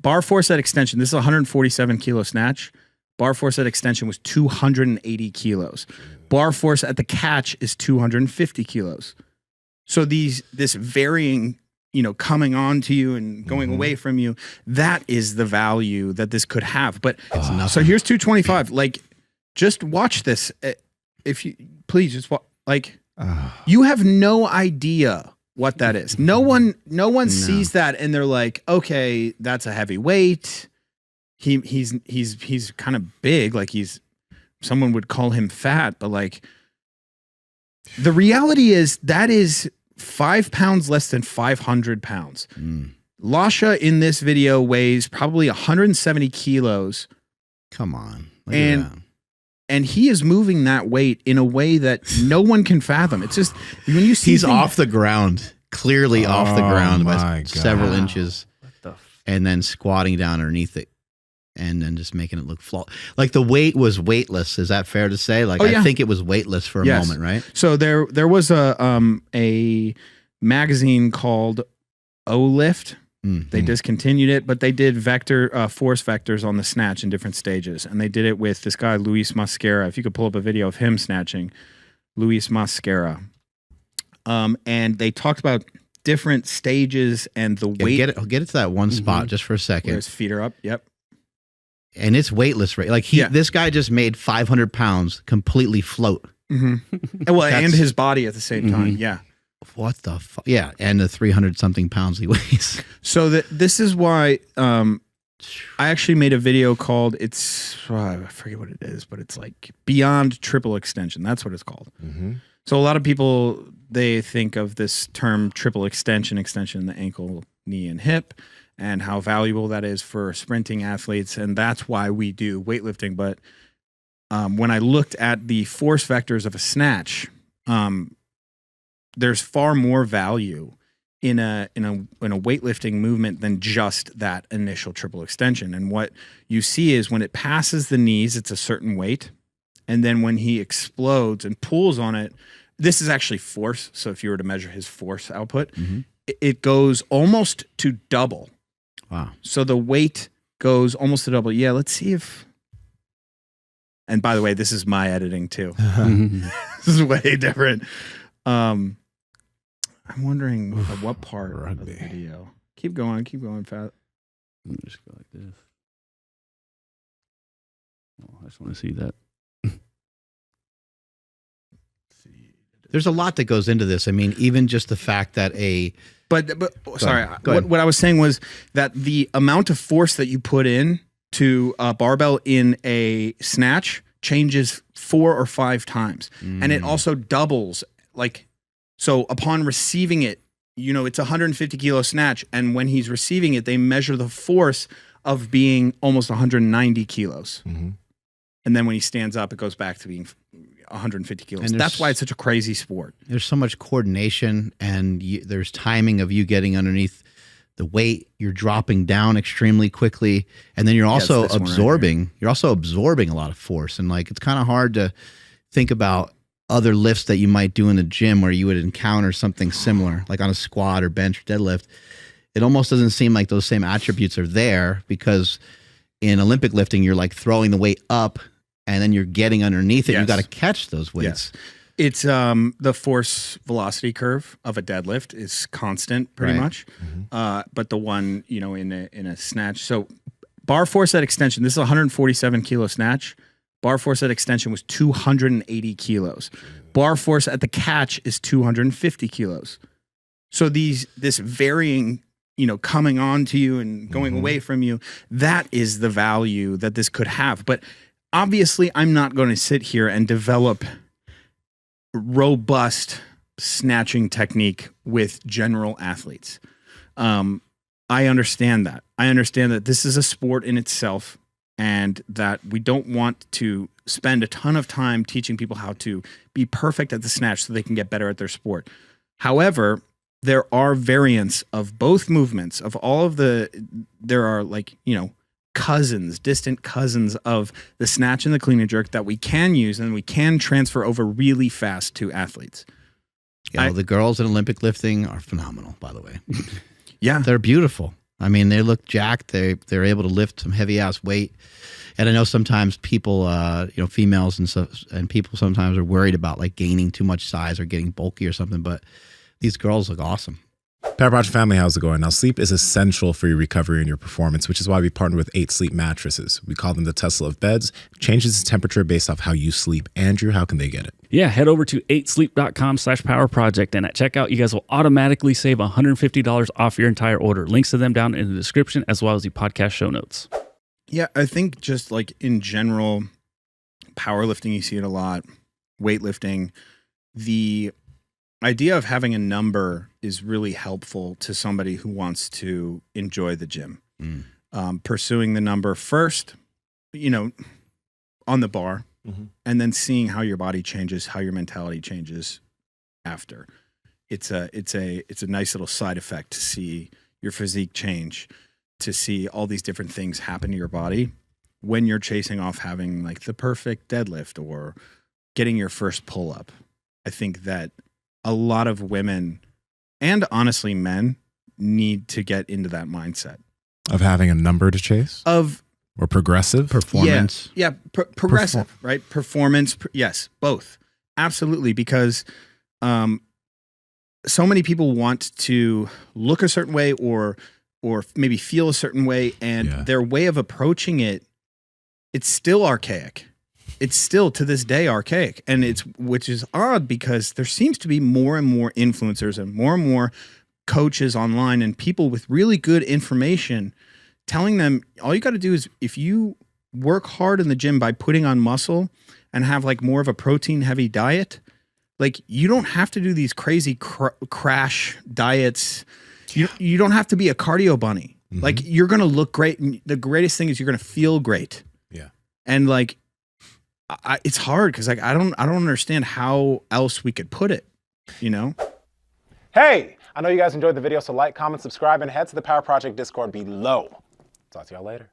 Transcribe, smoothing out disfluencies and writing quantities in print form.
bar force at extension. This is a 147 kilo snatch. Bar force at extension was 280 kilos. Bar force at the catch is 250 kilos. So this varying, coming on to you and going away from you, that is the value that this could have. But so here's 225. Like, just watch this. If you please just you have no idea what that is. No one sees that and they're like, okay, that's a heavy weight. He's kind of big, like someone would call him fat, but like the reality is that is 5 pounds less than 500 pounds. Lasha in this video weighs probably 170 kilos. Come on. And he is moving that weight in a way that no one can fathom. It's just when you see he's off the ground, clearly off the ground by several inches, and then squatting down underneath it. And then just making it look flawless. Like the weight was weightless. Is that fair to say? Like I think it was weightless for a moment, right? So there was a magazine called O-Lift. They discontinued it, but they did force vectors on the snatch in different stages, and they did it with this guy Luis Mascara. If you could pull up a video of him snatching, Luis Mascara, and they talked about different stages and the weight. I'll get it to that one spot just for a second. Where his feet are up. Yep. And it's weightless, right? Like this guy just made 500 pounds completely float. And his body at the same time. Yeah. What the fuck? Yeah. And the 300 something pounds he weighs. So this is why I actually made a video called I forget what it is, but it's like Beyond Triple Extension. That's what it's called. So a lot of people, they think of this term triple extension in the ankle, knee, and hip, and how valuable that is for sprinting athletes. And that's why we do weightlifting. But when I looked at the force vectors of a snatch, there's far more value in a weightlifting movement than just that initial triple extension. And what you see is when it passes the knees, it's a certain weight. And then when he explodes and pulls on it, this is actually force. So if you were to measure his force output, it goes almost to double. Wow. So the weight goes almost to double. Yeah, let's see if... And by the way, this is my editing too. This is way different. I'm wondering what part of the video. Keep going fast. Let me just go like this. Oh, I just want to see that. There's a lot that goes into this. I mean, even just the fact that But sorry, what I was saying was that the amount of force that you put in to a barbell in a snatch changes 4 or 5 times. And it also doubles. So upon receiving it, it's a 150 kilo snatch. And when he's receiving it, they measure the force of being almost 190 kilos. And then when he stands up, it goes back to being 150 kilos. That's why it's such a crazy sport. There's so much coordination, and there's timing of you getting underneath the weight. You're dropping down extremely quickly, and then you're also absorbing. You're also absorbing a lot of force, and it's kind of hard to think about other lifts that you might do in the gym where you would encounter something similar, like on a squat or bench or deadlift. It almost doesn't seem like those same attributes are there, because in Olympic lifting, you're throwing the weight up, and then you're getting underneath it. You got to catch those weights. It's the force velocity curve of a deadlift is constant pretty much. But the one, in a snatch. So bar force at extension, this is a 147 kilo snatch. Bar force at extension was 280 kilos. Bar force at the catch is 250 kilos. So this varying, coming on to you and going away from you, that is the value that this could have. But obviously, I'm not going to sit here and develop robust snatching technique with general athletes. I understand that. I understand that this is a sport in itself, and that we don't want to spend a ton of time teaching people how to be perfect at the snatch so they can get better at their sport. However, there are variants of both movements, of all of there are distant cousins of the snatch and the clean and jerk that we can use and we can transfer over really fast to athletes. The girls in Olympic lifting are phenomenal, by the way. Yeah. They're beautiful. I mean, they look jacked. They're able to lift some heavy ass weight. And I know sometimes people, females and people sometimes are worried about like gaining too much size or getting bulky or something. But these girls look awesome. Power Project family, how's it going? Now, sleep is essential for your recovery and your performance, which is why we partner with 8 Sleep mattresses. We call them the Tesla of beds. Changes its temperature based off how you sleep. Andrew, how can they get it? Yeah, head over to 8sleep.com/powerproject, and at checkout, you guys will automatically save $150 off your entire order. Links to them down in the description, as well as the podcast show notes. Yeah, I think just like in general, powerlifting, you see it a lot, weightlifting, the idea of having a number is really helpful to somebody who wants to enjoy the gym. Pursuing the number first, on the bar, and then seeing how your body changes, how your mentality changes after. It's a nice little side effect to see your physique change, to see all these different things happen to your body when you're chasing off having like the perfect deadlift or getting your first pull up. I think that a lot of women and honestly men need to get into that mindset Of having a number to chase? Or progressive? Performance. Yeah, progressive, right? Performance. Yes, both. Absolutely. Because so many people want to look a certain way or maybe feel a certain way, and their way of approaching it, it's still archaic. It's still to this day archaic, and which is odd because there seems to be more and more influencers and more coaches online and people with really good information telling them all you got to do is if you work hard in the gym by putting on muscle and have like more of a protein heavy diet, like you don't have to do these crazy crash diets. You don't have to be a cardio bunny. Like you're going to look great. And the greatest thing is you're going to feel great. Yeah. And like, it's hard because like I don't understand how else we could put it, Hey, I know you guys enjoyed the video, so like, comment, subscribe, and head to the Power Project Discord below. Talk to y'all later.